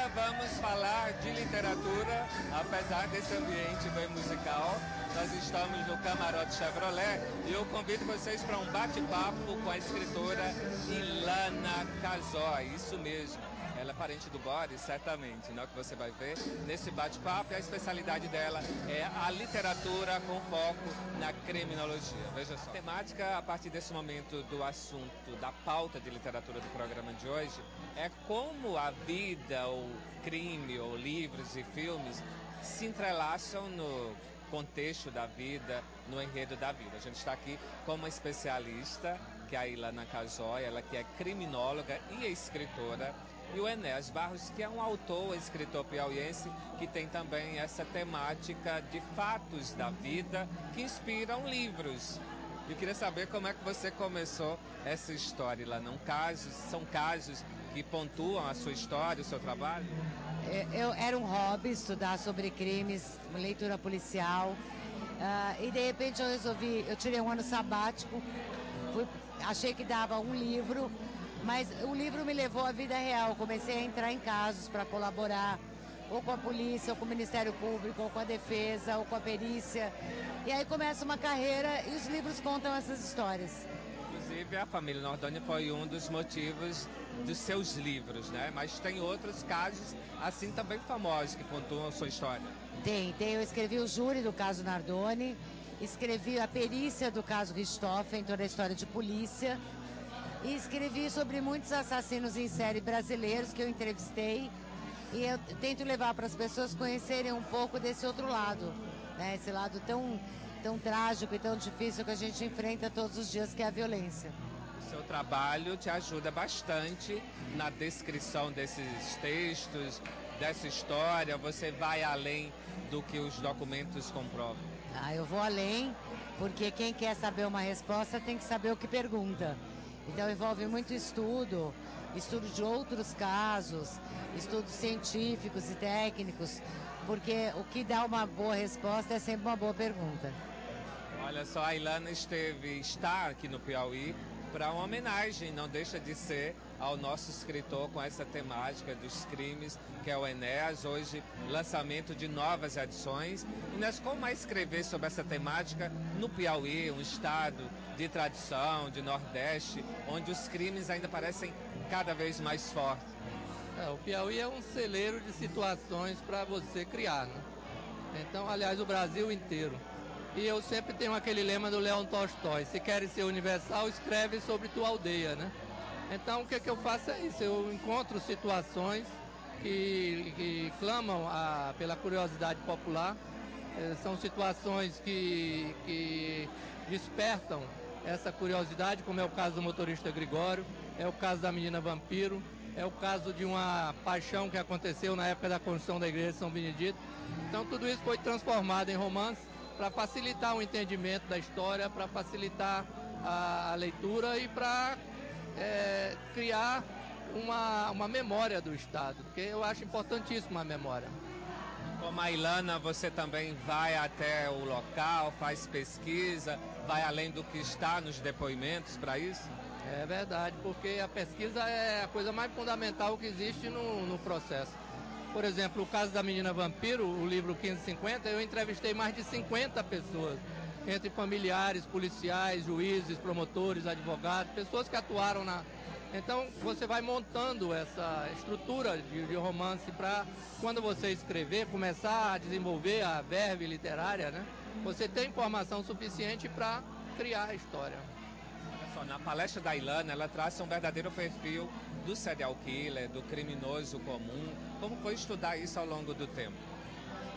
Agora vamos falar de literatura, apesar desse ambiente bem musical. Nós estamos no Camarote Chevrolet e eu convido vocês para um bate-papo com a escritora Ilana Casoy, isso mesmo. Ela é parente do Boris, certamente, né? Que você vai ver nesse bate-papo. E a especialidade dela é a literatura com foco na criminologia. Veja só. A temática, a partir desse momento do assunto, da pauta de literatura do programa de hoje, é como a vida, ou crime, ou livros e filmes se entrelaçam no contexto da vida, no enredo da vida. A gente está aqui com uma especialista, que é a Ilana Casoy, ela que é criminóloga e escritora, e o Enéas Barros, que é um autor, escritor piauiense, que tem também essa temática de fatos da vida que inspiram livros. Eu queria saber como é que você começou essa história, Ilana. São casos que pontuam a sua história, o seu trabalho? Era um hobby estudar sobre crimes, leitura policial, e de repente eu tirei um ano sabático, achei que dava um livro, mas o livro me levou à vida real. Comecei a entrar em casos para colaborar, ou com a polícia, ou com o Ministério Público, ou com a defesa, ou com a perícia. E aí começa uma carreira e os livros contam essas histórias. Inclusive, a família Nardoni foi um dos motivos dos seus livros, né? Mas tem outros casos, assim, também famosos, que pontuam a sua história. Tem. Eu escrevi o júri do caso Nardoni, escrevi a perícia do caso Richthofen, toda a história de polícia, e escrevi sobre muitos assassinos em série brasileiros que eu entrevistei, e eu tento levar para as pessoas conhecerem um pouco desse outro lado, né? Esse lado tão trágico e tão difícil que a gente enfrenta todos os dias, que é a violência. O seu trabalho te ajuda bastante na descrição desses textos, dessa história. Você vai além do que os documentos comprovam. Eu vou além, porque quem quer saber uma resposta tem que saber o que pergunta. Então envolve muito estudo de outros casos, estudos científicos e técnicos, porque o que dá uma boa resposta é sempre uma boa pergunta. Olha só, a Ilana está aqui no Piauí para uma homenagem, não deixa de ser, ao nosso escritor com essa temática dos crimes, que é o Enéas. Hoje, lançamento de novas edições. Inês, como é escrever sobre essa temática no Piauí, um estado de tradição, de Nordeste, onde os crimes ainda parecem cada vez mais fortes? O Piauí é um celeiro de situações para você criar, né? Então, aliás, o Brasil inteiro. E eu sempre tenho aquele lema do Leão Tolstói: se queres ser universal, escreve sobre tua aldeia, né? Então o que eu faço é isso: eu encontro situações que clamam pela curiosidade popular. São situações que despertam essa curiosidade, como é o caso do motorista Gregório, é o caso da menina vampiro, é o caso de uma paixão que aconteceu na época da construção da igreja de São Benedito. Então tudo isso foi transformado em romance, para facilitar o entendimento da história, para facilitar a leitura e para criar uma memória do Estado, porque eu acho importantíssima a memória. Como a Ilana, você também vai até o local, faz pesquisa, vai além do que está nos depoimentos para isso? É verdade, porque a pesquisa é a coisa mais fundamental que existe no processo. Por exemplo, o caso da menina vampiro, o livro 1550, eu entrevistei mais de 50 pessoas, entre familiares, policiais, juízes, promotores, advogados, pessoas que atuaram na... Então, você vai montando essa estrutura de romance para, quando você escrever, começar a desenvolver a verve literária, né? Você tem informação suficiente para criar a história. Olha só, na palestra da Ilana, ela traça um verdadeiro perfil do serial killer, do criminoso comum. Como foi estudar isso ao longo do tempo?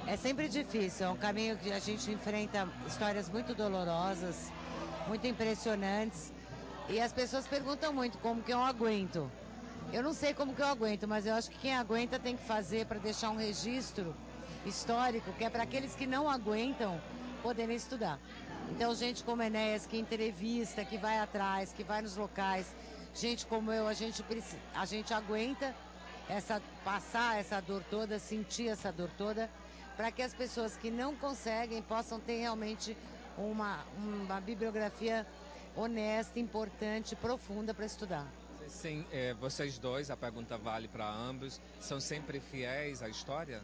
É sempre difícil, é um caminho que a gente enfrenta histórias muito dolorosas, muito impressionantes, e as pessoas perguntam muito como que eu aguento. Eu não sei como que eu aguento, mas eu acho que quem aguenta tem que fazer para deixar um registro histórico, que é para aqueles que não aguentam poderem estudar. Então, gente como Enéas, que entrevista, que vai atrás, que vai nos locais, gente como eu, a gente aguenta passar essa dor toda, sentir essa dor toda, para que as pessoas que não conseguem possam ter realmente uma bibliografia honesta, importante, profunda para estudar. Você Sim, vocês dois, a pergunta vale para ambos, são sempre fiéis à história?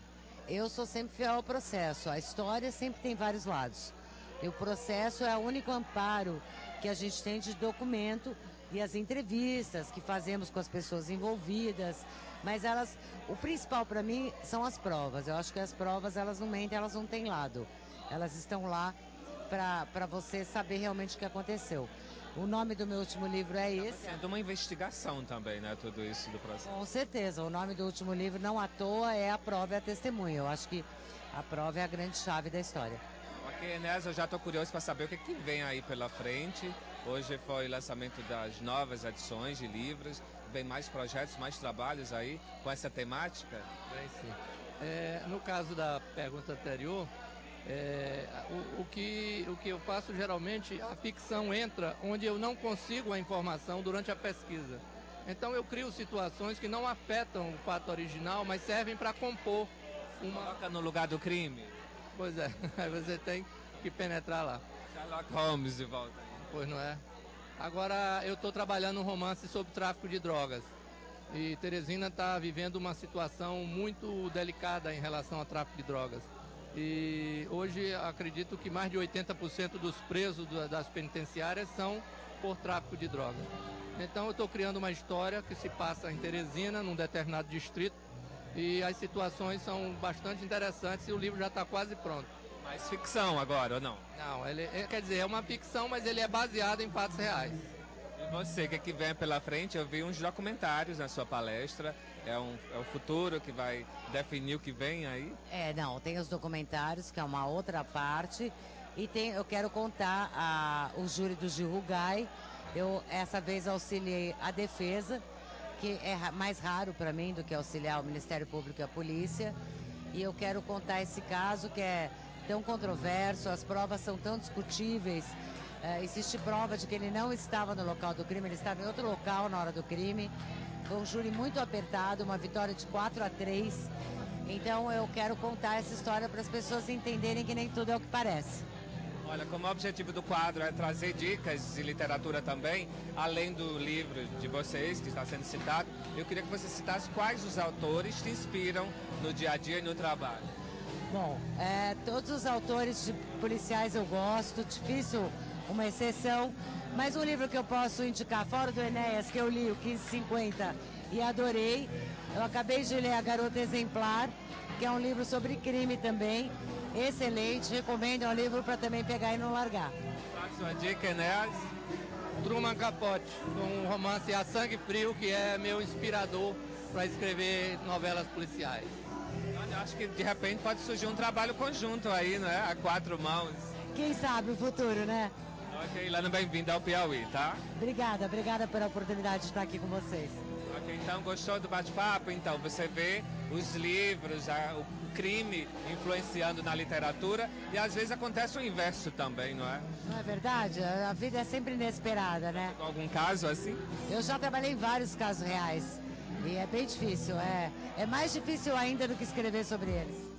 Eu sou sempre fiel ao processo. A história sempre tem vários lados. E o processo é o único amparo que a gente tem de documento e as entrevistas que fazemos com as pessoas envolvidas. Mas o principal para mim são as provas. Eu acho que as provas, elas não mentem, elas não têm lado. Elas estão lá para você saber realmente o que aconteceu. O nome do meu último livro é esse. É de uma investigação também, né? Tudo isso do processo. Com certeza. O nome do último livro, não à toa, é A Prova e a Testemunha. Eu acho que a prova é a grande chave da história. Ok, Enéas, eu já estou curioso para saber o que vem aí pela frente. Hoje foi o lançamento das novas edições de livros. Vem mais projetos, mais trabalhos aí com essa temática? Vem sim. No caso da pergunta anterior, o que eu faço geralmente, a ficção entra onde eu não consigo a informação durante a pesquisa. Então eu crio situações que não afetam o fato original, mas servem para compor uma... Coloca no lugar do crime? Pois é, aí você tem que penetrar lá. Sherlock Holmes de volta. Pois não é? Agora eu estou trabalhando um romance sobre tráfico de drogas. E Teresina está vivendo uma situação muito delicada em relação ao tráfico de drogas. E hoje acredito que mais de 80% dos presos das penitenciárias são por tráfico de drogas. Então eu estou criando uma história que se passa em Teresina, num determinado distrito, e as situações são bastante interessantes e o livro já está quase pronto. Mais ficção agora, ou não? Não, quer dizer, é uma ficção, mas ele é baseado em fatos reais. E você, o que vem pela frente? Eu vi uns documentários na sua palestra. É o futuro que vai definir o que vem aí? Não, tem os documentários, que é uma outra parte. E eu quero contar o júri do Gil Rugai. Eu, essa vez, auxiliei a defesa, que é mais raro para mim do que auxiliar o Ministério Público e a polícia. E eu quero contar esse caso que é tão controverso, as provas são tão discutíveis. Existe prova de que ele não estava no local do crime, ele estava em outro local na hora do crime. Foi um júri muito apertado, uma vitória de 4-3. Então eu quero contar essa história para as pessoas entenderem que nem tudo é o que parece. Olha, como o objetivo do quadro é trazer dicas de literatura também, além do livro de vocês, que está sendo citado, eu queria que você citasse quais os autores te inspiram no dia a dia e no trabalho. Bom, todos os autores de policiais eu gosto, difícil uma exceção, mas um livro que eu posso indicar, fora do Enéas, que eu li, o 1550, e adorei. Eu acabei de ler A Garota Exemplar, que é um livro sobre crime também, excelente, recomendo, é um livro para também pegar e não largar. Próxima dica, Enéas? Truman Capote, um romance a sangue frio, que é meu inspirador para escrever novelas policiais. Olha, acho que de repente pode surgir um trabalho conjunto aí, né? A 4 mãos. Quem sabe o futuro, né? Ok, Ilana, bem-vinda ao Piauí, tá? Obrigada pela oportunidade de estar aqui com vocês. Ok, então gostou do bate-papo? Então, você vê os livros, o crime influenciando na literatura e às vezes acontece o inverso também, não é? Não é verdade? A vida é sempre inesperada, né? Algum caso assim? Eu já trabalhei em vários casos reais e é bem difícil, é mais difícil ainda do que escrever sobre eles.